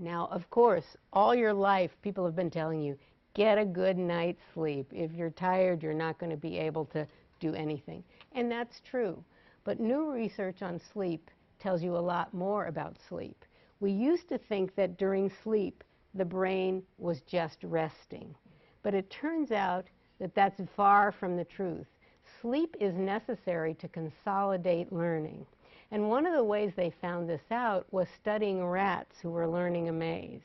Now, of course, all your life people have been telling you, get a good night's sleep. If you're tired, you're not going to be able to do anything. And that's true. But new research on sleep tells you a lot more about sleep. We used to think that during sleep, the brain was just resting. But it turns out that that's far from the truth. Sleep is necessary to consolidate learning. And one of the ways they found this out was studying rats who were learning a maze.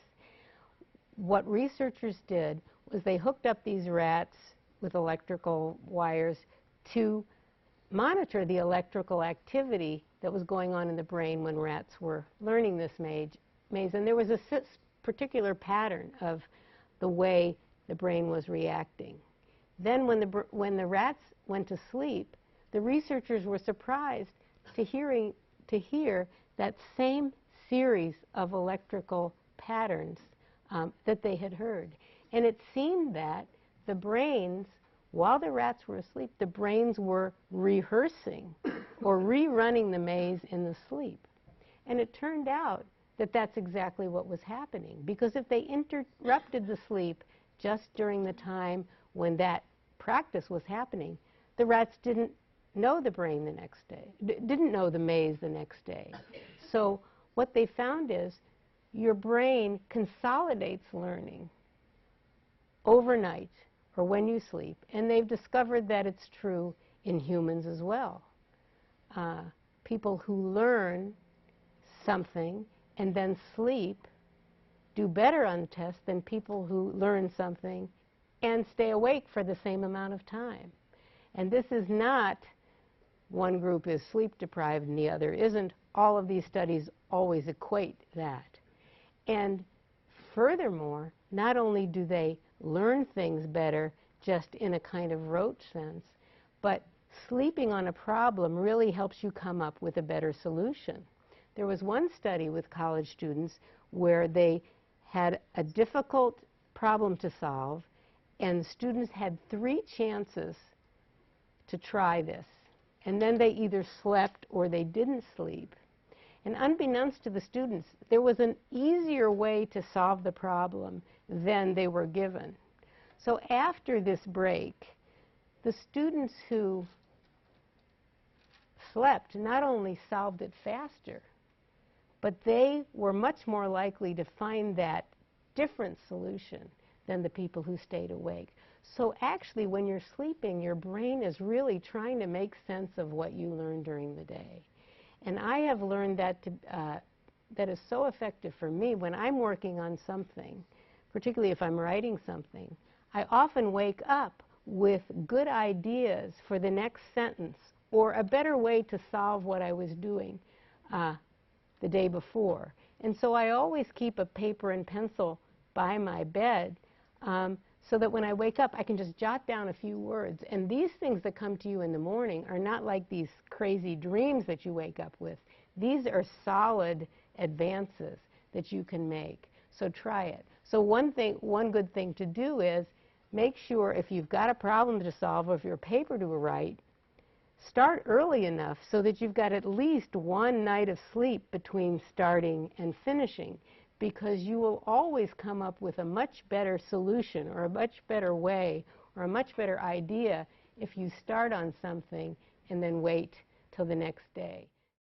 What researchers did was they hooked up these rats with electrical wires to monitor the electrical activity that was going on in the brain when rats were learning this maze. And there was a particular pattern of the way the brain was reacting. Then when the rats went to sleep, the researchers were surprised to hear that same series of electrical patterns that they had heard. And it seemed that the brains, while the rats were asleep, the brains were rehearsing or rerunning the maze in the sleep. And it turned out that that's exactly what was happening. Because if they interrupted the sleep just during the time when that practice was happening, the rats didn't know the brain the next day, didn't know the maze the next day. So what they found is your brain consolidates learning overnight or when you sleep. And they've discovered that it's true in humans as well. People who learn something and then sleep do better on the test than people who learn something and stay awake for the same amount of time. And this is not one group is sleep deprived and the other isn't. All of these studies always equate that. And furthermore, not only do they learn things better just in a kind of rote sense, but sleeping on a problem really helps you come up with a better solution. There was one study with college students where they had a difficult problem to solve, and students had 3 chances to try this. And then they either slept or they didn't sleep. And unbeknownst to the students, there was an easier way to solve the problem than they were given. So after this break, the students who slept not only solved it faster, but they were much more likely to find that different solution than the people who stayed awake. So actually, when you're sleeping, your brain is really trying to make sense of what you learned during the day. And I have learned that that is so effective for me when I'm working on something, particularly if I'm writing something. I often wake up with good ideas for the next sentence or a better way to solve what I was doing the day before. And so I always keep a paper and pencil by my bed so that when I wake up, I can just jot down a few words. And these things that come to you in the morning are not like these crazy dreams that you wake up with. These are solid advances that you can make. So try it. So one good thing to do is make sure if you've got a problem to solve or if you're a paper to write, start early enough so that you've got at least 1 night of sleep between starting and finishing, because you will always come up with a much better solution or a much better way or a much better idea if you start on something and then wait till the next day.